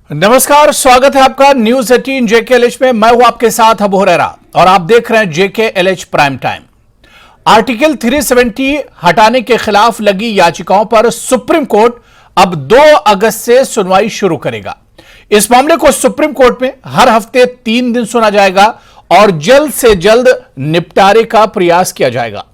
नमस्कार, स्वागत है आपका न्यूज 18 जेकेएलएच में। मैं हूं आपके साथ अबू हुरैरा और आप देख रहे हैं जेकेएलएच प्राइम टाइम। आर्टिकल 370 हटाने के खिलाफ लगी याचिकाओं पर सुप्रीम कोर्ट अब 2 अगस्त से सुनवाई शुरू करेगा। इस मामले को सुप्रीम कोर्ट में हर हफ्ते 3 दिन सुना जाएगा और जल्द से जल्द निपटारे का प्रयास किया जाएगा।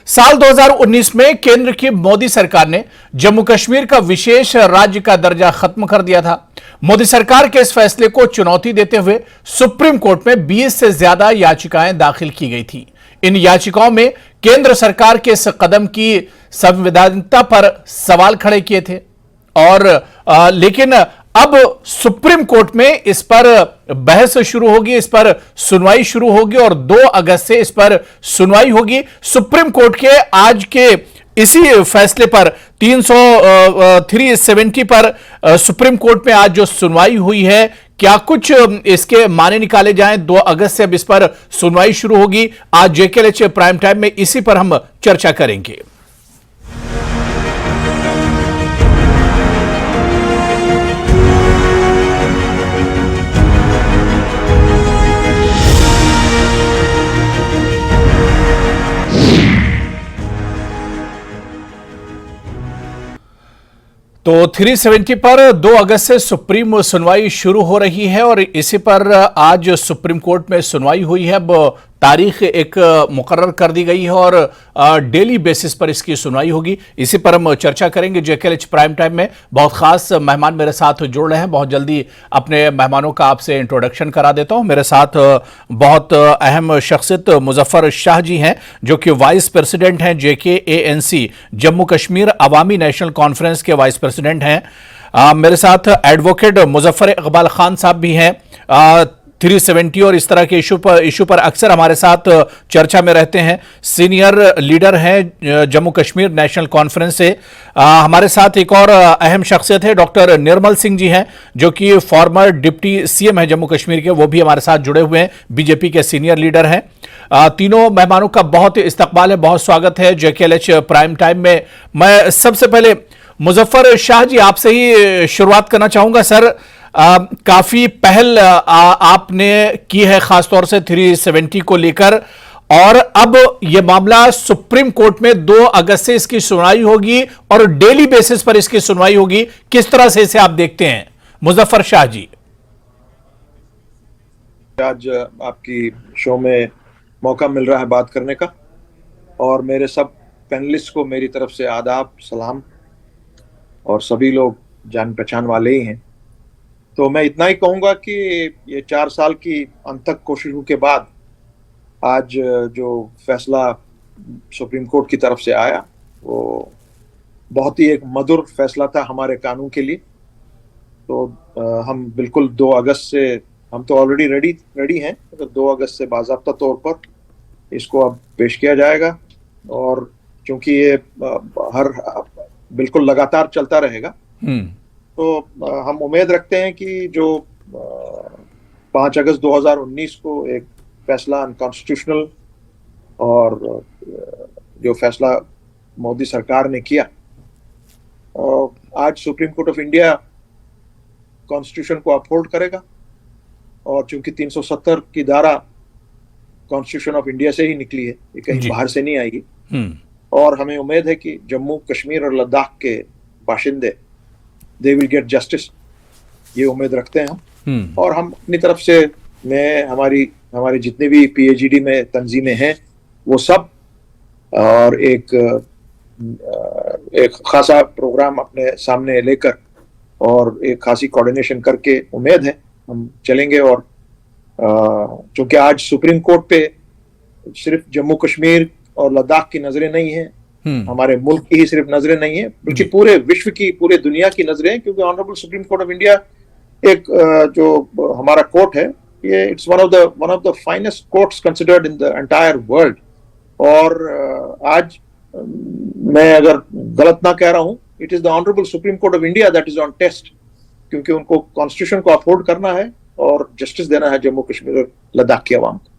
साल 2019 में केंद्र की मोदी सरकार ने जम्मू कश्मीर का विशेष राज्य का दर्जा खत्म कर दिया था। मोदी सरकार के इस फैसले को चुनौती देते हुए सुप्रीम कोर्ट में 20 से ज्यादा याचिकाएं दाखिल की गई थी। इन याचिकाओं में केंद्र सरकार के इस कदम की संवैधानिकता पर सवाल खड़े किए थे लेकिन अब सुप्रीम कोर्ट में इस पर बहस शुरू होगी, इस पर सुनवाई शुरू होगी और 2 अगस्त से इस पर सुनवाई होगी। सुप्रीम कोर्ट के आज के इसी फैसले पर 370 पर सुप्रीम कोर्ट में आज जो सुनवाई हुई है, क्या कुछ इसके माने निकाले जाएं। 2 अगस्त से अब इस पर सुनवाई शुरू होगी। आज जेकेएलएच प्राइम टाइम में इसी पर हम चर्चा करेंगे। तो 370 पर 2 अगस्त से सुप्रीम सुनवाई शुरू हो रही है और इसी पर आज सुप्रीम कोर्ट में सुनवाई हुई है। अब तारीख एक मुकर्रर कर दी गई है और डेली बेसिस पर इसकी सुनवाई होगी। इसी पर हम चर्चा करेंगे जेकेएलएच प्राइम टाइम में। बहुत खास मेहमान मेरे साथ जुड़ रहे हैं। बहुत जल्दी अपने मेहमानों का आपसे इंट्रोडक्शन करा देता हूं। मेरे साथ बहुत अहम शख्सियत मुजफ्फर शाह जी हैं, जो कि वाइस प्रेसिडेंट हैं JKANC जम्मू कश्मीर अवामी नेशनल कॉन्फ्रेंस के वाइस प्रेसिडेंट हैं। मेरे साथ एडवोकेट मुजफ्फर इकबाल खान साहब भी हैं। 370 और इस तरह के इशू पर अक्सर हमारे साथ चर्चा में रहते हैं। सीनियर लीडर हैं जम्मू कश्मीर नेशनल कॉन्फ्रेंस से। हमारे साथ एक और अहम शख्सियत है, डॉक्टर निर्मल सिंह जी हैं, जो कि फॉर्मर डिप्टी CM है जम्मू कश्मीर के। वो भी हमारे साथ जुड़े हुए हैं, बीजेपी के सीनियर लीडर हैं। तीनों मेहमानों का बहुत इस्तकबाल है, बहुत स्वागत है जेकेएलएच प्राइम टाइम में। मैं सबसे पहले मुजफ्फर शाह जी आपसे ही शुरुआत करना चाहूंगा। सर, काफी पहल आपने की है खासतौर से 370 को लेकर और अब यह मामला सुप्रीम कोर्ट में 2 अगस्त से इसकी सुनवाई होगी और डेली बेसिस पर इसकी सुनवाई होगी। किस तरह से इसे आप देखते हैं मुजफ्फर शाह जी? आज आपकी शो में मौका मिल रहा है बात करने का और मेरे सब पैनलिस्ट को मेरी तरफ से आदाब, सलाम और सभी लोग जान पहचान वाले ही हैं। तो मैं इतना ही कहूँगा कि ये 4 साल की अनथक कोशिशों के बाद आज जो फैसला सुप्रीम कोर्ट की तरफ से आया वो बहुत ही एक मधुर फैसला था हमारे कानून के लिए। तो हम बिल्कुल 2 अगस्त से, हम तो ऑलरेडी रेडी हैं, तो 2 अगस्त से बाज़ाब्ता तौर पर इसको अब पेश किया जाएगा और चूंकि ये बिल्कुल लगातार चलता रहेगा तो हम उम्मीद रखते हैं कि जो 5 अगस्त 2019 को एक फैसला अनकॉन्स्टिट्यूशनल और जो फैसला मोदी सरकार ने किया, और आज supreme court of India constitution को अपहोल्ड करेगा और चूंकि 370 की धारा कॉन्स्टिट्यूशन ऑफ इंडिया से ही निकली है, ये कहीं बाहर से नहीं आएगी और हमें उम्मीद है कि जम्मू कश्मीर और लद्दाख के बाशिंदे दे विल गेट जस्टिस, ये उम्मीद रखते हैं हम। और हम अपनी तरफ से हमारी जितनी भी PhD में तंजीमें हैं वो सब और एक खासा प्रोग्राम अपने सामने लेकर और एक खासी कोऑर्डिनेशन करके उम्मीद है हम चलेंगे। और चूंकि आज सुप्रीम कोर्ट पे सिर्फ जम्मू कश्मीर और लद्दाख की नजरें नहीं हैं, हमारे मुल्क की ही सिर्फ नजरें नहीं है, बल्कि पूरे विश्व की, पूरे दुनिया की नजरें हैं, क्योंकि honourable supreme court of India एक जो हमारा कोर्ट है, ये it's one of the finest courts considered in the entire world. और आज मैं अगर गलत ना कह रहा हूं, it is the honourable supreme court of India that is on test, क्योंकि उनको कॉन्स्टिट्यूशन को अपहोल्ड करना है और जस्टिस देना है जम्मू कश्मीर और लद्दाख की आवाम को।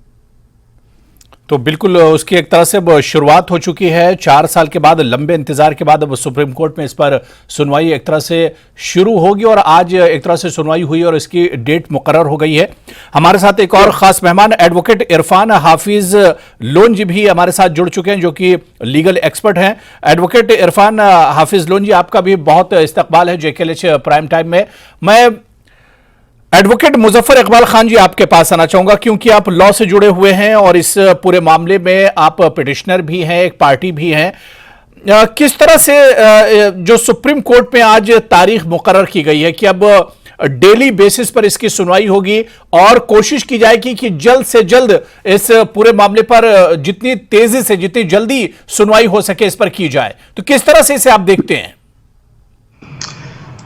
तो बिल्कुल उसकी एक तरह से अब शुरुआत हो चुकी है। 4 साल के बाद, लंबे इंतजार के बाद अब सुप्रीम कोर्ट में इस पर सुनवाई एक तरह से शुरू होगी और आज एक तरह से सुनवाई हुई और इसकी डेट मुकर्रर हो गई है। हमारे साथ एक और खास मेहमान एडवोकेट इरफान हाफिज लोन जी भी हमारे साथ जुड़ चुके हैं, जो कि लीगल एक्सपर्ट हैं। एडवोकेट इरफान हाफिज लोन जी, आपका भी बहुत इस्तकबाल है JKLH प्राइम टाइम में। मैं एडवोकेट मुजफ्फर इकबाल खान जी आपके पास आना चाहूंगा, क्योंकि आप लॉ से जुड़े हुए हैं और इस पूरे मामले में आप पिटिशनर भी हैं, एक पार्टी भी हैं। किस तरह से जो सुप्रीम कोर्ट में आज तारीख मुकर्रर की गई है कि अब डेली बेसिस पर इसकी सुनवाई होगी और कोशिश की जाएगी कि जल्द से जल्द इस पूरे मामले पर जितनी तेजी से, जितनी जल्दी सुनवाई हो सके इस पर की जाए, तो किस तरह से इसे आप देखते हैं?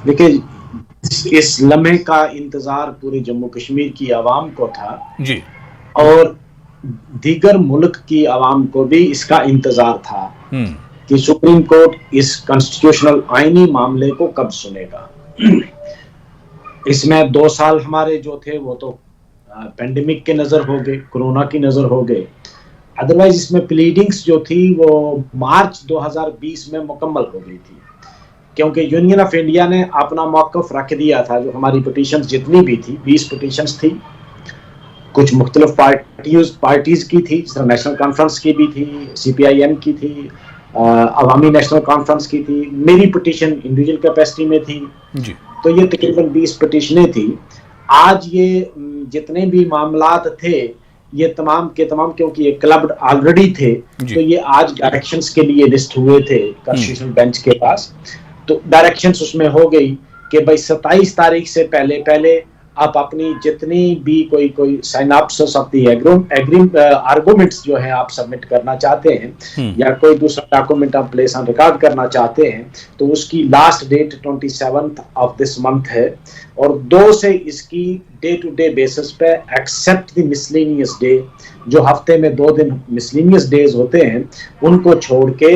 देखिए, इस लम्हे का इंतजार पूरे जम्मू कश्मीर की आवाम को था जी, और दीगर मुल्क की आवाम को भी इसका इंतजार था कि सुप्रीम कोर्ट इस कॉन्स्टिट्यूशनल आईनी मामले को कब सुनेगा। इसमें 2 साल हमारे जो थे वो तो पेंडेमिक के नजर हो गए, कोरोना की नजर हो गए। अदरवाइज इसमें प्लीडिंग्स जो थी वो मार्च 2020 में मुकम्मल हो गई थी, क्योंकि यूनियन ऑफ इंडिया ने अपना मौक़िफ़ रख दिया था। जो हमारी पिटीशंस जितनी भी थी, 20 पिटीशंस थी, कुछ मुख्तलिफ पार्टीज़ की थी, जिस तरह नेशनल कॉन्फ्रेंस की भी थी, CPIM की थी, अवामी नेशनल कॉन्फ्रेंस की थी, मेरी पिटीशन इंडिविजुअल कैपेसिटी में थी जी। तो ये तकरीबन 20 पिटीशनें थी। आज ये जितने भी मामलात थे ये तमाम के तमाम, क्योंकि ये क्लब्ड ऑलरेडी थे, तो ये आज डायरेक्शंस के लिए लिस्ट हुए थे कॉन्स्टिट्यूशनल बेंच के पास। तो डायरेक्शंस उसमें हो गई कि भाई 27 तारीख से पहले आप अपनी जितनी भी कोई साइनॉप्सिस ऑफ द आर्गुमेंट्स जो है आप सबमिट करना चाहते हैं या कोई दूसरा डॉक्यूमेंट आप प्लेस ऑन रिकॉर्ड करना चाहते हैं, तो उसकी last date 27th of this month है। और 2 से इसकी डे टू डे बेसिस पे एक्सेप्ट द मिसलेनियस डे, जो हफ्ते में 2 दिन मिसलेनियस डेज होते हैं, उनको छोड़ के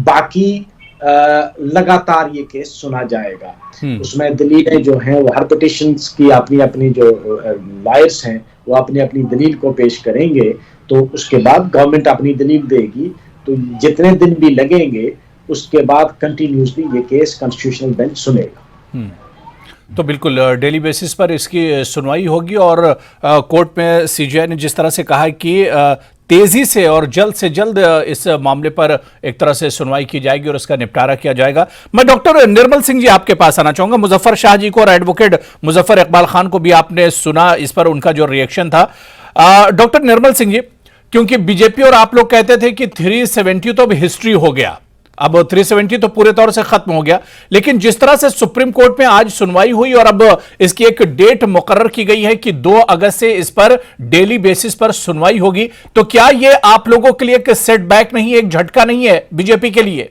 बाकी लगातार ये केस सुना जाएगा। उसमें दलीलें जो हैं वो हर पिटिशंस की अपनी जो लॉयर्स हैं वो अपनी दलील को पेश करेंगे, तो उसके बाद गवर्नमेंट अपनी दलील देगी। तो जितने दिन भी लगेंगे उसके बाद कंटिन्यूसली ये केस कॉन्स्टिट्यूशनल बेंच सुनेगा। तो बिल्कुल डेली बेसिस पर इसकी सुनवाई होगी और कोर्ट में CJI ने जिस तरह से कहा है कि तेजी से और जल्द से जल्द इस मामले पर एक तरह से सुनवाई की जाएगी और इसका निपटारा किया जाएगा। मैं डॉक्टर निर्मल सिंह जी आपके पास आना चाहूंगा। मुजफ्फर शाह जी को और एडवोकेट मुजफ्फर इकबाल खान को भी आपने सुना, इस पर उनका जो रिएक्शन था। डॉक्टर निर्मल सिंह जी, क्योंकि बीजेपी और आप लोग कहते थे कि 370 तो अब हिस्ट्री हो गया, अब 370 तो पूरे तौर से खत्म हो गया, लेकिन जिस तरह से सुप्रीम कोर्ट में आज सुनवाई हुई और अब इसकी एक डेट मुकर्रर की गई है कि 2 अगस्त से इस पर डेली बेसिस पर सुनवाई होगी, तो क्या ये आप लोगों के लिए एक सेटबैक नहीं है, एक झटका नहीं है बीजेपी के लिए?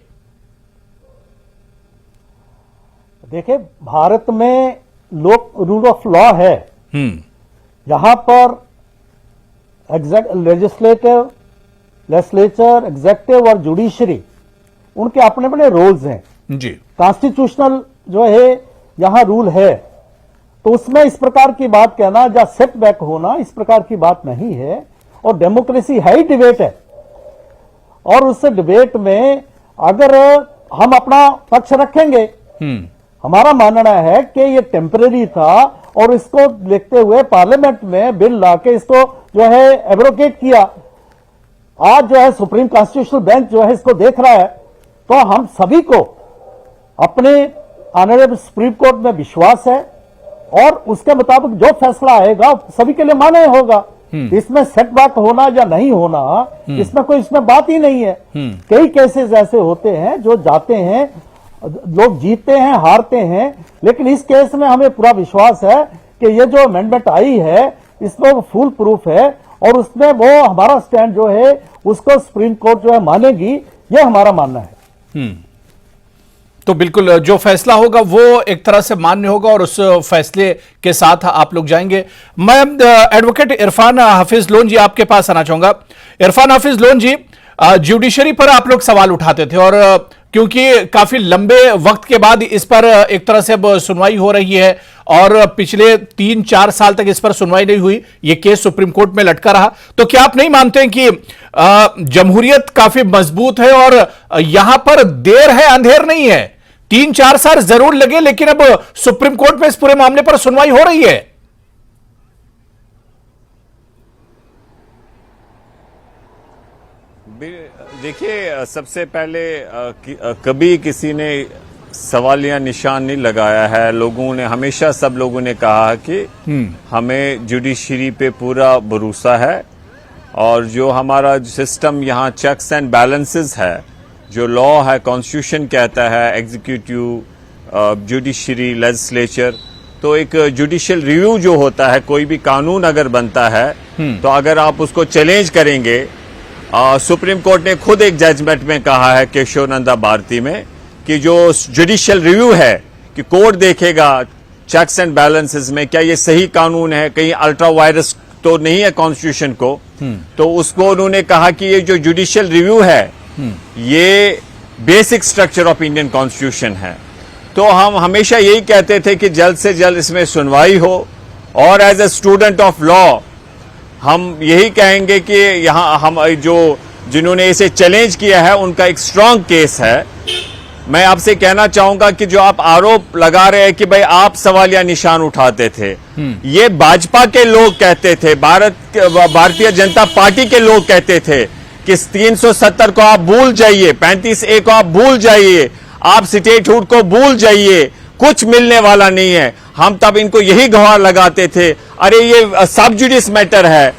देखिए, भारत में रूल ऑफ लॉ है, यहां पर लेजिस्लेचर, एग्जेक्टिव और जुडिशरी, उनके अपने अपने रोल्स हैं जी। कॉन्स्टिट्यूशनल जो है यहां रूल है, तो उसमें इस प्रकार की बात कहना या सेटबैक होना इस प्रकार की बात नहीं है। और डेमोक्रेसी है ही डिबेट है, और उस डिबेट में अगर हम अपना पक्ष रखेंगे, हमारा मानना है कि ये टेम्परेरी था और इसको देखते हुए पार्लियामेंट में बिल लाके इसको जो है एब्रोगेट किया। आज जो है सुप्रीम कॉन्स्टिट्यूशनल बेंच जो है इसको देख रहा है, तो हम सभी को अपने ऑनरेबल सुप्रीम कोर्ट में विश्वास है और उसके मुताबिक जो फैसला आएगा सभी के लिए मान्य होगा। इसमें सेटबैक होना या नहीं होना, इसमें बात ही नहीं है। कई केसेस ऐसे होते हैं जो जाते हैं, लोग जीतते हैं, हारते हैं, लेकिन इस केस में हमें पूरा विश्वास है कि ये जो अमेंडमेंट आई है इसमें वो फुल प्रूफ है और उसमें वो हमारा स्टैंड जो है उसको सुप्रीम कोर्ट जो है मानेगी, ये हमारा मानना है। तो बिल्कुल जो फैसला होगा वो एक तरह से मान्य होगा और उस फैसले के साथ आप लोग जाएंगे। मैं एडवोकेट इरफान हाफिज लोन जी आपके पास आना चाहूंगा। इरफान हाफिज लोन जी, जुडिशरी पर आप लोग सवाल उठाते थे और क्योंकि काफी लंबे वक्त के बाद इस पर एक तरह से अब सुनवाई हो रही है और पिछले 3-4 साल तक इस पर सुनवाई नहीं हुई, ये केस सुप्रीम कोर्ट में लटका रहा। तो क्या आप नहीं मानते हैं कि जमहूरियत काफी मजबूत है और यहां पर देर है अंधेर नहीं है? 3-4 साल जरूर लगे, लेकिन अब सुप्रीम कोर्ट में इस पूरे मामले पर सुनवाई हो रही है। देखिए, सबसे पहले कभी किसी ने सवालिया निशान नहीं लगाया है। लोगों ने हमेशा, सब लोगों ने कहा कि हमें जुडिशरी पे पूरा भरोसा है और जो हमारा सिस्टम यहाँ चेक्स एंड बैलेंसेस है, जो लॉ है, कॉन्स्टिट्यूशन कहता है, एग्जीक्यूटिव, जुडिशरी, लेजिस्लेचर, तो एक जुडिशियल रिव्यू जो होता है, कोई भी कानून अगर बनता है तो अगर आप उसको चैलेंज करेंगे, सुप्रीम कोर्ट ने खुद एक जजमेंट में कहा है केशवानंदा भारती में कि जो जुडिशियल रिव्यू है कि कोर्ट देखेगा चेक्स एंड बैलेंसेस में क्या ये सही कानून है, कहीं अल्ट्रा वायरस तो नहीं है कॉन्स्टिट्यूशन को, तो उसको उन्होंने कहा कि ये जो जुडिशियल रिव्यू है ये basic structure of Indian constitution है। तो हम हमेशा यही कहते थे कि जल्द से जल्द इसमें सुनवाई हो और as a student of law हम यही कहेंगे कि यहाँ हम जिन्होंने इसे चैलेंज किया है उनका एक स्ट्रांग केस है। मैं आपसे कहना चाहूंगा कि जो आप आरोप लगा रहे हैं कि भाई आप सवालिया निशान उठाते थे, ये भाजपा के लोग कहते थे, भारतीय जनता पार्टी के लोग कहते थे कि 370 को आप भूल जाइए, 35A को आप भूल जाइए, आप स्टेटहुड को भूल जाइए, कुछ मिलने वाला नहीं है। हम तब इनको यही गुहार लगाते थे, अरे ये सब जुडिस मैटर है,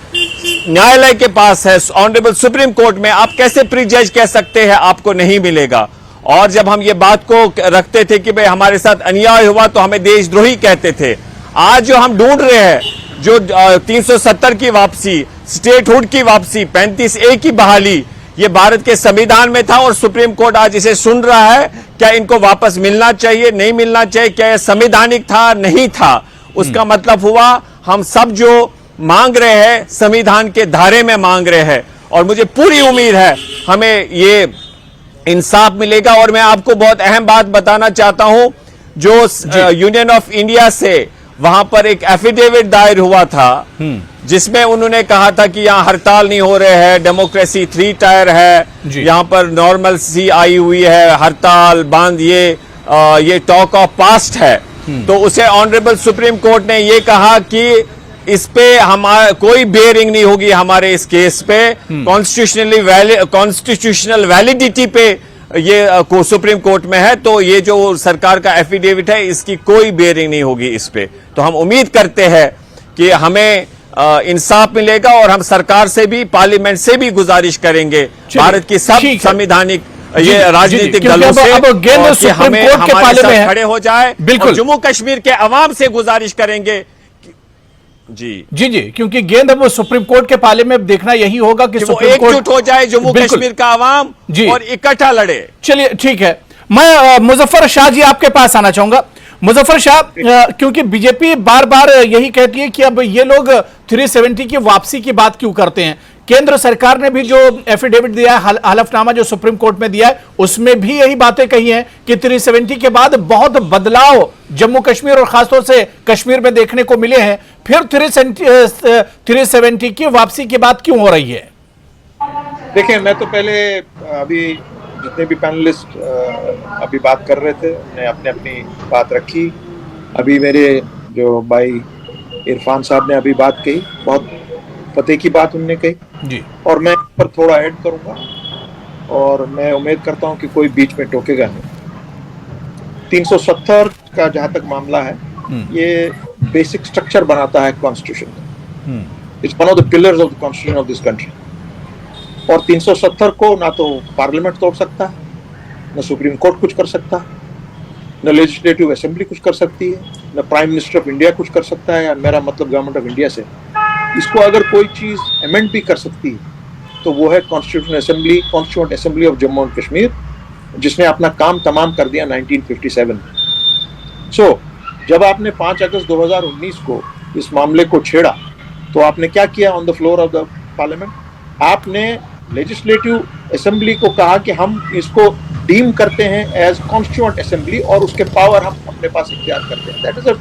न्यायालय के पास है, ऑनरेबल सुप्रीम कोर्ट में, आप कैसे प्रीजज कह सकते हैं आपको नहीं मिलेगा। और जब हम ये बात को रखते थे कि भाई हमारे साथ अन्याय हुआ तो हमें देशद्रोही कहते थे। आज जो हम ढूंढ रहे हैं, जो 370 की वापसी, स्टेटहुड की वापसी, 35A की बहाली, ये भारत के संविधान में था और सुप्रीम कोर्ट आज इसे सुन रहा है। क्या इनको वापस मिलना चाहिए, नहीं मिलना चाहिए, क्या यह संवैधानिक था, नहीं था? उसका मतलब हुआ हम सब जो मांग रहे हैं संविधान के धारे में मांग रहे हैं और मुझे पूरी उम्मीद है हमें ये इंसाफ मिलेगा। और मैं आपको बहुत अहम बात बताना चाहता हूं, जो यूनियन ऑफ इंडिया से वहां पर एक एफिडेविट दायर हुआ था जिसमें उन्होंने कहा था कि यहाँ हड़ताल नहीं हो रहे हैं, डेमोक्रेसी 3 टायर है, यहाँ पर नॉर्मल सी आई हुई है, हड़ताल बंद ये टॉक ऑफ पास्ट है। तो उसे ऑनरेबल सुप्रीम कोर्ट ने ये कहा कि इस पे हमारा कोई बेयरिंग नहीं होगी हमारे इस केस पे, कॉन्स्टिट्यूशनल वैलिडिटी पे ये सुप्रीम कोर्ट में है, तो ये जो सरकार का एफिडेविट है इसकी कोई बेयरिंग नहीं होगी इस पे। तो हम उम्मीद करते हैं कि हमें इंसाफ मिलेगा और हम सरकार से भी, पार्लियामेंट से भी गुजारिश करेंगे, भारत की सब संवैधानिक ये राजनीतिक दलों से कि हमें हमारे साथ खड़े हो जाए। बिल्कुल, जम्मू कश्मीर के अवाम से गुजारिश करेंगे जी, क्योंकि गेंद अब सुप्रीम कोर्ट के पाले में देखना यही होगा कि सुप्रीम कोर्ट एकजुट हो जाए, जम्मू कश्मीर का अवाम और इकट्ठा लड़े। चलिए ठीक है, मैं मुजफ्फर शाह जी आपके पास आना चाहूंगा। मुजफ्फर शाह, क्योंकि बीजेपी बार बार यही कहती है कि अब ये लोग 370 की वापसी की बात क्यों करते हैं। केंद्र सरकार ने भी जो एफिडेविट दिया है, हलफनामा जो सुप्रीम कोर्ट में दिया है, उसमें भी यही बातें कही हैं कि 370 के बाद बहुत बदलाव जम्मू कश्मीर और खासतौर से कश्मीर में देखने को मिले हैं। फिर 370 की वापसी की बात क्यों हो रही है? देखिए, मैं तो पहले अभी जितने भी पैनलिस्ट अभी बात कर रहे थे उन्होंने अपने अपनी बात रखी। अभी मेरे जो भाई इरफान साहब ने अभी बात कही, बहुत फतेह की बात उन्होंने कही जी, और मैं पर थोड़ा ऐड करूंगा और मैं उम्मीद करता हूं कि कोई बीच में टोकेगा नहीं। 370 का जहां तक मामला है, ये बेसिक स्ट्रक्चर बनाता है constitution, it's one of the pillars of the constitution of this country. और 370 को ना तो पार्लियामेंट तोड़ सकता है, न सुप्रीम कोर्ट कुछ कर सकता है, न लेजिस्लेटिव असेंबली कुछ कर सकती है, न प्राइम मिनिस्टर ऑफ इंडिया कुछ कर सकता है, या मेरा मतलब गवर्नमेंट ऑफ इंडिया से। इसको अगर कोई चीज अमेंड भी कर सकती है तो वो है constituent assembly of Jammu and Kashmir, जिसने अपना काम तमाम कर दिया 1957 में। सो जब आपने 5 अगस्त 2019 को इस मामले को छेड़ा तो आपने क्या किया on the floor of the parliament? आपने लेजिस्लेटिव असेंबली को कहा कि हम इसको डीम करते हैं एज कॉन्स्टिट्यूएंट असेंबली और उसके पावर हम अपने पास इख्तियार करते हैं.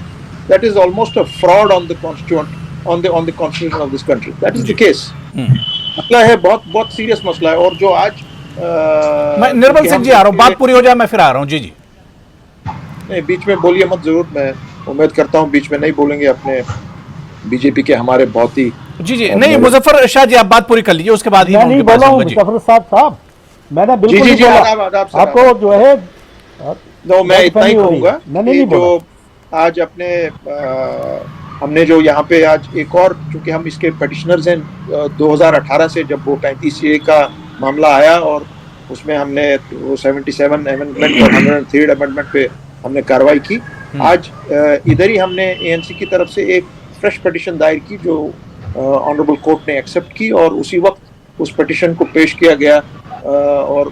That is almost a fraud on the constituent on the constitution of this country. That is the case. मसला है, बहुत बहुत सीरियस मसला है. और जो आज मैं निर्मल सिंह जी आ रहा हूँ, बात पूरी हो जाए मैं फिर आ रहा हूँ. जी जी नहीं, बीच में बोलिए मत जरूर. मैं उम्मीद करता हूँ बीच में नहीं बोलेंगे. अपने बीजेपी के हमारे बहुत ही जी नहीं, मुजफ्फर शाह जी आप बात पूरी कर लीजिए, उसके बाद ही मैं नहीं बोला हूँ मुजफ्फर साहब, मैंने बिल्कुल नहीं बोला. आपको जो है नो, मैं इतना ही कहूंगा मैंने नहीं जो बोला. आज अपने हमने जो यहाँ पे आज एक और, चूंकि हम इसके पिटिशनर्स हैं 2018 से, जब वो 35A का मामला आया और उसमें हमने वो 77 अमेंडमेंट और 103 अमेंडमेंट पे हमने कार्रवाई की. आज इधर ही हमने ANC की तरफ से एक फ्रेश पिटिशन दायर की जो ऑनरेबल कोर्ट ने एक्सेप्ट की और उसी वक्त उस पिटिशन को पेश किया गया और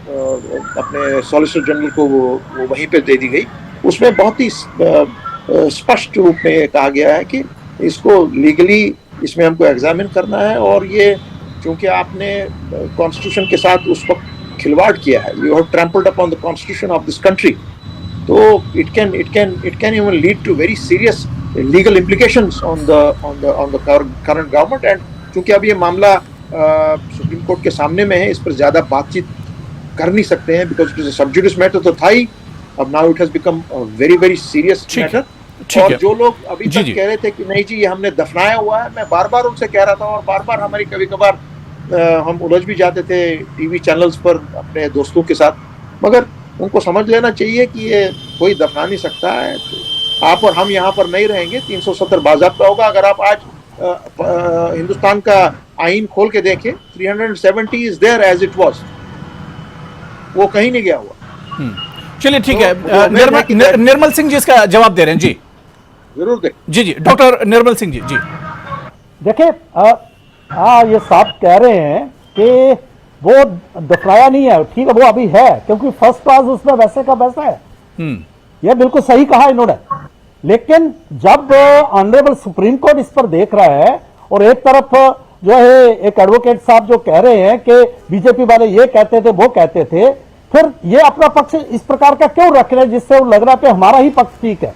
अपने सॉलिसिटर जनरल को वो वहीं पे दे दी गई. उसमें बहुत ही स्पष्ट रूप में ये कहा गया है कि इसको लीगली इसमें हमको एग्जामिन करना है और ये चूंकि आपने कॉन्स्टिट्यूशन के साथ उस वक्त खिलवाड़ किया है, you have trampled upon the constitution of this country, तो it can even lead to very serious legal implications on the current government. And चूंकि अब ये मामला सुप्रीम कोर्ट के सामने में है, इस पर ज्यादा बातचीत कर नहीं सकते हैं बिकॉज इट इज अ सब जुडिस मैटर तो था ही. अब now it has become very very serious matter. और जो लोग अभी तक कह रहे थे कि नहीं जी ये हमने दफनाया हुआ है, मैं बार बार उनसे कह रहा था और बार बार हमारी कभी कभार हम उलझ भी जाते थे टीवी चैनल्स पर अपने दोस्तों के साथ, मगर उनको समझ लेना चाहिए कि ये कोई दफना नहीं सकता है. आप और हम यहाँ पर नहीं रहेंगे. 370 बाज़ाब्ता होगा. अगर आप आज हिंदुस्तान का आईन खोल के देखें, 370 is there as it was, वो कहीं नहीं गया हुआ. चलिए ठीक है. निर्मल सिंह जी इसका जवाब दे रहे हैं. जी जरूर दे. जी जी डॉक्टर निर्मल सिंह जी. जी देखिए, ये साहब कह रहे हैं कि वो दफनाया नहीं है. ठीक है, वो अभी है क्योंकि फर्स्ट क्लास उसमें वैसे का वैसा है. ये बिल्कुल सही कहा इन्होंने. लेकिन जब ऑनरेबल सुप्रीम कोर्ट इस पर देख रहा है और एक तरफ जो है एक एडवोकेट साहब जो कह रहे हैं कि बीजेपी वाले ये कहते थे वो कहते थे, फिर ये अपना पक्ष इस प्रकार का क्यों रख रहे हैं जिससे वो लग रहा है कि हमारा ही पक्ष ठीक है.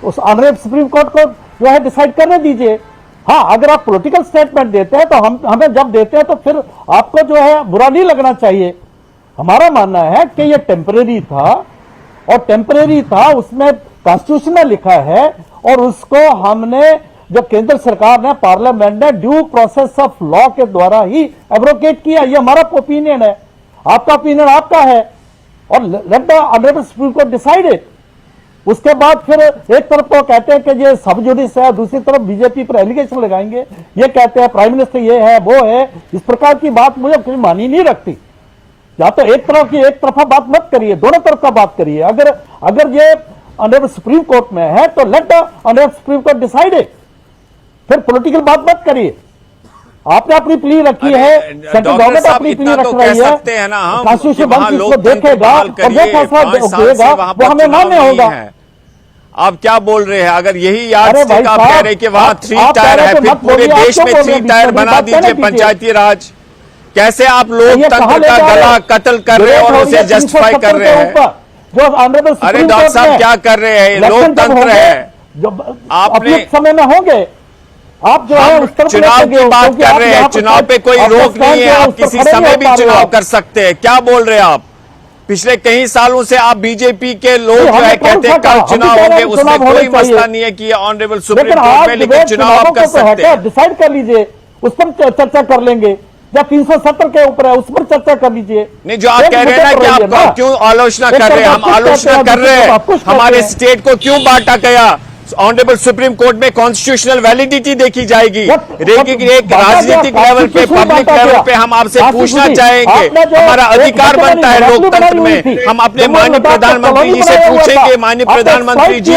उस ऑनरेबल सुप्रीम कोर्ट को जो है डिसाइड करने दीजिए. हाँ, अगर आप पॉलिटिकल स्टेटमेंट देते हैं तो हमें जब देते हैं तो फिर आपको जो है बुरा नहीं लगना चाहिए. हमारा मानना है कि ये टेम्परेरी था और टेम्परेरी था उसमें कॉन्स्टिट्यूशन में लिखा है और उसको हमने जो केंद्र सरकार ने पार्लियामेंट ने ड्यू प्रोसेस ऑफ लॉ के द्वारा ही एब्रोगेट किया. ये हमारा ओपिनियन है, आपका ओपिनियन आपका है और let the honourable supreme court decide it. उसके बाद फिर एक तरफ तो कहते हैं कि ये सब जुडिस है, दूसरी तरफ बीजेपी पर एलिगेशन लगाएंगे. ये कहते हैं प्राइम मिनिस्टर ये है वो है. इस प्रकार की बात मुझे कुछ मानी नहीं रखती. या तो एक तरफ की एक तरफा बात मत करिए, दोनों तरफ का बात करिए. अगर ये ऑनरेबल सुप्रीम कोर्ट में है तो let the honourable supreme court decide it. फिर पॉलिटिकल बात मत करिए. आपने अपनी प्ली रखी है, सेंट्रल गवर्नमेंट अपनी प्ली रख रही है, कॉन्स्टिट्यूशन बेंच इसको देखेगा और जो फैसला देगा वो हमें मान्य होगा. आप क्या बोल रहे हैं? अगर यही याद से आप कह रहे हैं कि वहां 3 टायर है, फिर पूरे देश में 3 टायर बना दीजिए पंचायती राज. कैसे आप लोकतंत्र का गला कत्ल कर रहे हैं और उसे जस्टिफाई कर रहे हैं? अरे डॉक्टर साहब क्या कर रहे हैं? लोकतंत्र है. आपने समय में होंगे आप जो है चुनाव की बात कर रहे हैं. चुनाव पे कोई रोक नहीं है, आप किसी समय भी चुनाव कर सकते हैं. क्या बोल रहे हैं आप? पिछले कई सालों से आप बीजेपी के लोग जो है कहते हैं कल चुनाव होंगे, उसमें कोई मसला नहीं है कि ऑनरेबल सुप्रीम कोर्ट में, लेकिन चुनाव आप कर सकते हैं. डिसाइड कर लीजिए, उस पर चर्चा कर लेंगे. या 370 के ऊपर है उस पर चर्चा कर लीजिए. नहीं, जो आप कह रहे हैं ना कि आप क्यों आलोचना कर रहे हैं, हम आलोचना कर रहे हैं. हमारे स्टेट को क्यों बांटा गया? ऑनरेबल सुप्रीम कोर्ट में कॉन्स्टिट्यूशनल वैलिडिटी देखी जाएगी. एक राजनीतिक लेवल पे, पब्लिक लेवल पे हम आपसे पूछना चाहेंगे. हमारा अधिकार बनता है लोकतंत्र में. हम अपने माननीय प्रधानमंत्री जी से पूछेंगे, माननीय प्रधानमंत्री जी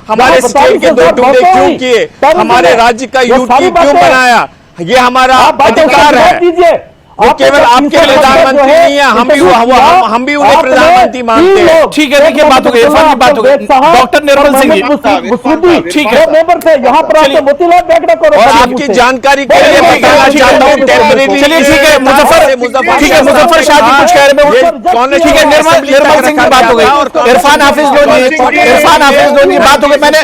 हमारे स्टेट के 2 टुकड़े क्यों किए, हमारे राज्य का यूटी क्यों बनाया? ये हमारा अधिकार है. वो केवल आपके प्रधानमंत्री नहीं है, हम भी उन्हें प्रधानमंत्री मानते हैं। ठीक है, देखिए बात हो गई, इरफान की बात हो गई। डॉक्टर निर्मल सिंह जी, ठीक है, मेंबर थे यहाँ पर आके मोतीलाल बेगड़ा को और आपकी जानकारी के लिए मैं कहना चाहता हूँ, टेम्परेरी चलिए ठीक है, मुजफ्फर शाह जी कुछ कह रहे हैं, ठीक है, निर्मल सिंह की बात हो गई, इरफान हाफिज लोधी बात हो गई। मैंने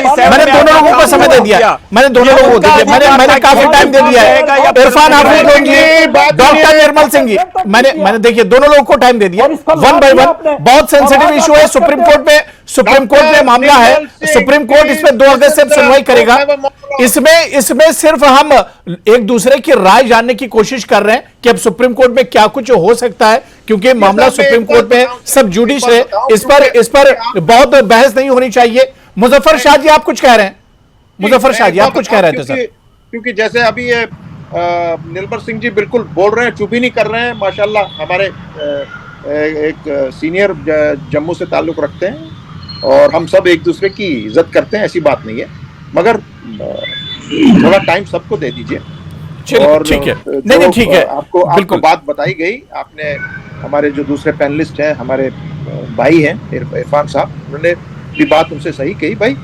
दोनों लोगों को समय दे दिया, मैंने दोनों लोगों को दे दिया, मैंने काफी टाइम दे दिया है। इरफान हाफिज लोधी, डॉक्टर निर्मल सिंह जी, मैंने देखिए दोनों लोगों को टाइम दे दिया, वन बाय वन। बहुत सेंसिटिव इशू है, सुप्रीम कोर्ट में मामला है, सुप्रीम कोर्ट इसमें 2 अगस्त से सुनवाई करेगा। इसमें सिर्फ हम एक दूसरे की राय जानने की कोशिश कर रहे हैं कि अब सुप्रीम कोर्ट में क्या कुछ हो सकता है, क्योंकि मामला सुप्रीम कोर्ट में सब जुडिश है, इस पर बहुत बहस नहीं होनी चाहिए। मुजफ्फर शाह जी आप कुछ कह रहे हैं, मुजफ्फर शाह जी आप कुछ कह रहे थे सर? क्योंकि जैसे अभी ये निर्मल सिंह जी बिल्कुल बोल रहे हैं, चुप ही नहीं कर रहे हैं। माशाल्लाह हमारे एक सीनियर जम्मू से ताल्लुक रखते हैं और हम सब एक दूसरे की इज्जत करते हैं, ऐसी बात नहीं है, मगर थोड़ा टाइम सबको दे दीजिए। और ठीक है, नहीं ठीक है, आपको बात बताई गई, आपने हमारे जो दूसरे पैनलिस्ट हैं, हमारे भाई हैं इरफान साहब, उन्होंने भी बात उनसे सही कही। भाई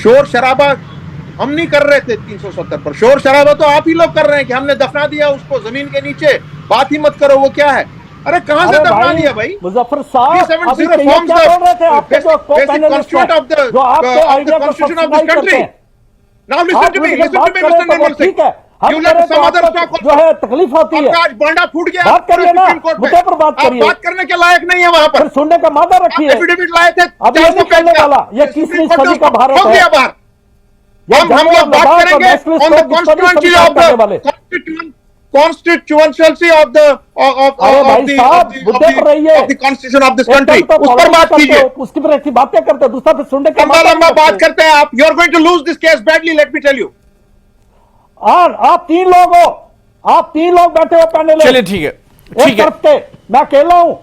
शोर शराबा हम नहीं कर रहे थे 370 पर, शोर शराबा तो आप ही लोग कर रहे हैं कि हमने दफना दिया उसको जमीन के नीचे, बात ही मत करो। वो क्या है, अरे कहां से दफना दिया भाई? मुजफ्फर साहब अभी क्या बोल रहे थे आपके जो को-पैनलिस्ट हैं, जो आपके आइडिया को सब्सिडाइज करते हैं। Now listen to me, Mr. Nirmal Singh. ठीक है, You let some other talk also. जो है तकलीफ होती है, आज बांडा फूट गया, बात करिए ना, सुप्रीम कोर्ट में। मुद्दे पर बात आप करिए। बात करने के लायक नहीं है वहां पर। फिर सुनने का मादा रखिए। एफिडेविट लाए थे, अभी ये नहीं चलने वाला, ये 21वीं सदी का भारत है। हो गया बाहर। हम लोग बात करेंगे on the constituency of the constituency of the constitution of this country, उस पर बात कीजिए। उसकी पर ऐसी बातें करते हैं, दूसरा फिर सुनने का लंबा बात करते हैं आप। You are going to lose this case badly, let me tell you. और आप 3 लोग हो, आप 3 लोग बैठे हो पैनल। चलिए ठीक है, एक तरफ के मैं अकेला हूं।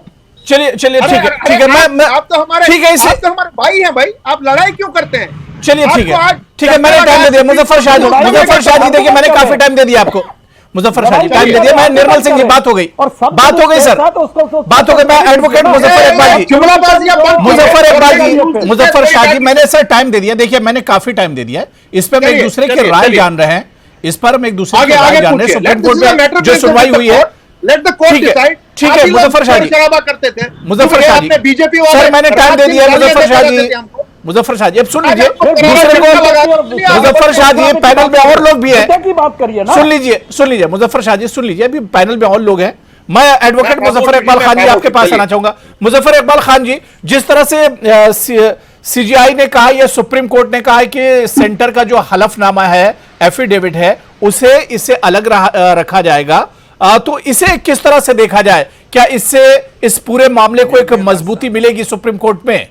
चलिए ठीक है, मैं आप तो हमारे, ठीक है, आप तो हमारे भाई हैं भाई, आप लड़ाई क्यों करते हैं? चलिए ठीक है, मैंने टाइम दे दिया। मुजफ्फर शाह जी देखिए, मैंने काफी टाइम दे दिया आपको। मुजफ्फर शाह जी टाइम दे दिया। मैं निर्मल सिंह जी बात हो गई सर, बात हो गई। मैं एडवोकेट मुजफ्फर शाह जी, मैंने सर टाइम दे दिया। देखिए मैंने काफी टाइम दे दिया है, इस पर हम एक दूसरे की राय जान रहे हैं, इस पर हम एक दूसरे की राय जान रहे हैं। सुप्रीम कोर्ट में जो सुनवाई हुई है, लेट द कोर्ट डिसाइड। ठीक है, मुजफ्फर शाह जी करते थे, मुजफ्फर शाह जी बीजेपी सर, मैंने टाइम दे दिया। मुजफ्फर शाह जी अब सुन लीजिए, दूसरे को मुजफ्फर शाह जी पैनल में और लोग भी हैं, की बात करिए ना। सुन लीजिए मुजफ्फर शाह जी सुन लीजिए, अभी पैनल में और लोग हैं। मैं एडवोकेट मुजफ्फर इकबाल खान जी आपके पास आना चाहूंगा। मुजफ्फर इकबाल खान जी, जिस तरह से सीजीआई ने कहा या सुप्रीम कोर्ट ने कहा है कि सेंटर का जो हलफनामा है, एफिडेविट है, उसे इससे अलग रखा जाएगा, तो इसे किस तरह से देखा जाए? क्या इससे इस पूरे मामले को एक मजबूती मिलेगी सुप्रीम कोर्ट में?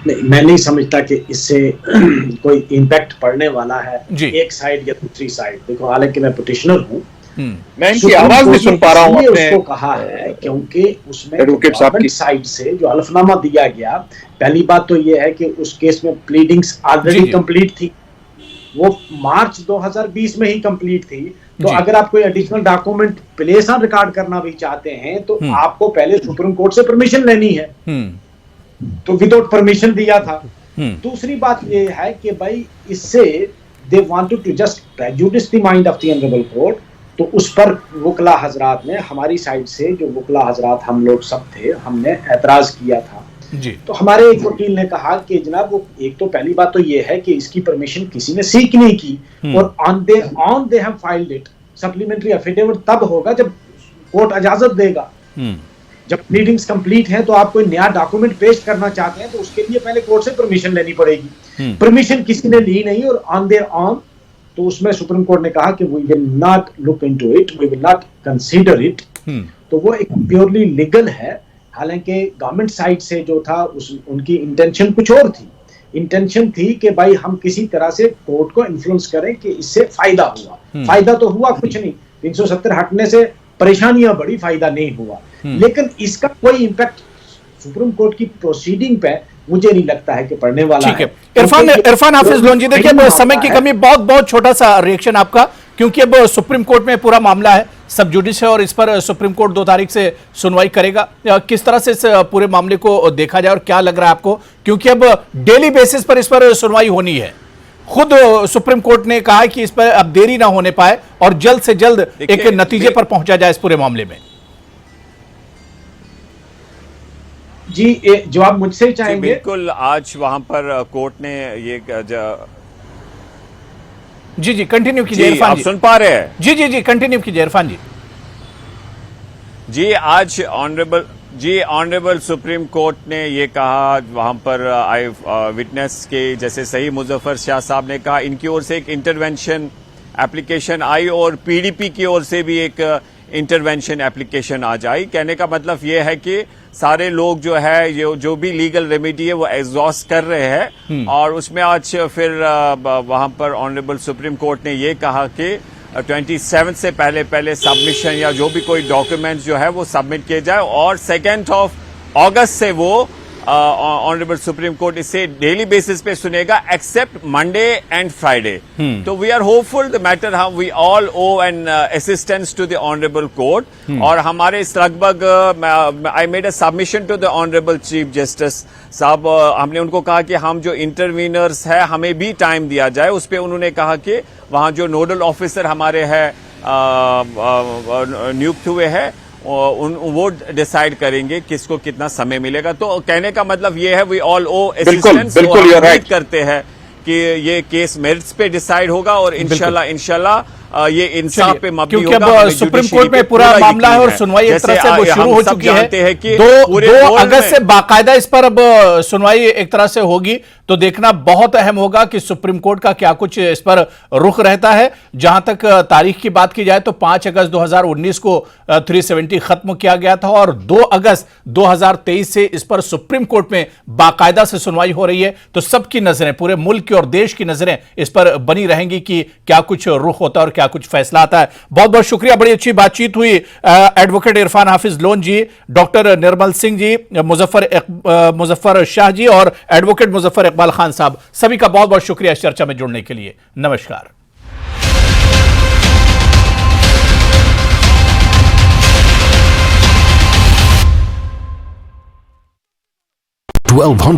नहीं, मैं नहीं समझता कि इससे कोई इम्पैक्ट पड़ने वाला है एक साइड या दूसरी साइड। देखो, हालांकि मैं पिटिशनर हूँ, मैं इनकी आवाज नहीं सुन पा रहा हूँ। उसको कहा है क्योंकि उसमें गवर्नमेंट साइड से जो हलफनामा दिया गया, पहली बात तो ये है कि उस केस में प्लीडिंग्स ऑलरेडी कंप्लीट थी, वो मार्च 2020 में ही कंप्लीट थी। तो अगर आप कोई additional document place on record करना भी चाहते हैं तो आपको पहले सुप्रीम कोर्ट से परमिशन लेनी है, तो विदाउट परमिशन दिया था। दूसरी बात ये है कि भाई इससे they wanted to just prejudice the mind of the honourable court, तो उस पर वकला हजरात ने, हमारी साइड से जो वकला हजरात हम लोग सब थे, हमने एतराज किया था जी। तो हमारे एक वकील ने कहा कि जनाब, वो एक तो पहली बात तो ये है कि इसकी परमिशन किसी ने सीख नहीं की, और on they have filed it, supplementary affidavit तब होगा जब कोर्ट इजाजत देगा। जब प्लीडिंग्स कंप्लीट है तो आप कोई नया डॉक्यूमेंट पेश करना चाहते हैं तो उसके लिए पहले कोर्ट से परमिशन लेनी पड़ेगी। परमिशन किसी ने ली नहीं, और ऑन देयर ऑन, तो उसमें सुप्रीम कोर्ट ने कहा कि we will not look into it, we will not consider it. तो वो एक प्योरली लीगल है। हालांकि गवर्नमेंट साइड से जो था उनकी इंटेंशन कुछ और थी। इंटेंशन थी कि भाई हम किसी तरह से कोर्ट को इन्फ्लुएंस करें कि इससे फायदा हुआ। फायदा तो हुआ कुछ नहीं, 370 हटने से परेशानियां बड़ी, फायदा नहीं हुआ। लेकिन इसका कोई इम्पैक्ट सुप्रीम कोर्ट की प्रोसीडिंग पे मुझे नहीं लगता है कि पड़ने वाला है। इरफान हाफिज लोन जी, देखिए समय की कमी, बहुत छोटा सा रिएक्शन आपका, क्योंकि अब सुप्रीम कोर्ट में पूरा मामला है, सब जुडिस है और इस पर सुप्रीम कोर्ट 2 तारीख से सुनवाई करेगा। किस तरह से इस पूरे मामले को देखा जाए और क्या लग रहा है आपको, क्योंकि अब डेली बेसिस पर इस पर सुनवाई होनी है। खुद सुप्रीम कोर्ट ने कहा है कि इस पर अब देरी ना होने पाए और जल्द से जल्द एक नतीजे पर पहुंचा जाए इस पूरे मामले में। जी जवाब मुझसे ही चाहेंगे। बिल्कुल, आज वहां पर कोर्ट ने ये जी कंटिन्यू कीजिए इरफान आप जी। सुन पा रहे हैं? जी कंटिन्यू कीजिए इरफान जी। जी आज ऑनरेबल सुप्रीम कोर्ट ने ये कहा, वहां पर आई विटनेस के जैसे सही मुजफ्फर शाह साहब ने कहा, इनकी ओर से एक इंटरवेंशन एप्लीकेशन आई और पीडीपी की ओर से भी एक इंटरवेंशन एप्लीकेशन आज आई। कहने का मतलब ये है कि सारे लोग जो है जो भी लीगल रेमेडी है वो एग्जॉस्ट कर रहे हैं और उसमें आज फिर वहां पर ऑनरेबल सुप्रीम कोर्ट ने ये कहा कि 27 से पहले सबमिशन या जो भी कोई डॉक्यूमेंट्स जो है वो सबमिट किए जाए और 2 अगस्त से वो ऑनरेबल सुप्रीम कोर्ट इसे डेली बेसिस पे सुनेगा एक्सेप्ट मंडे एंड फ्राइडे। तो we are hopeful the matter हम we all owe an assistance to the honourable court और हमारे इस लगभग I made a submission to the honourable chief justice साहब। हमने उनको कहा कि हम जो इंटरवीनर्स है हमें भी टाइम दिया जाए। उस पर उन्होंने कहा कि वहां जो नोडल ऑफिसर हमारे हैं नियुक्त हुए हैं वो डिसाइड करेंगे किसको कितना समय मिलेगा। तो कहने का मतलब ये है वी ऑल ओ असिस्टेंस, उम्मीद करते हैं कि ये केस मेरिट्स पे डिसाइड होगा और इंशाल्लाह ये इंसाफ पे मबनी होगा। क्योंकि अब सुप्रीम कोर्ट में पूरा मामला है और सुनवाई एक तरह से वो शुरू हो चुकी है। 2 अगस्त से बाकायदा इस पर अब सुनवाई एक तरह से होगी। तो देखना बहुत अहम होगा कि सुप्रीम कोर्ट का क्या कुछ इस पर रुख रहता है। जहां तक तारीख की बात की जाए तो 5 अगस्त 2019 को 370 खत्म किया गया था और 2 अगस्त 2023 से इस पर सुप्रीम कोर्ट में बाकायदा से सुनवाई हो रही है। तो सबकी नजरें, पूरे मुल्क की और देश की नजरें इस पर बनी रहेंगी कि क्या कुछ रुख होता है और क्या कुछ फैसला आता है। बहुत बहुत शुक्रिया, बड़ी अच्छी बातचीत हुई। एडवोकेट इरफान हाफिज लोन जी, डॉक्टर निर्मल सिंह जी, मुजफ्फर शाह जी और एडवोकेट मुजफ्फर इकबाल खान साहब, सभी का बहुत बहुत शुक्रिया इस चर्चा में जुड़ने के लिए। नमस्कार। 1200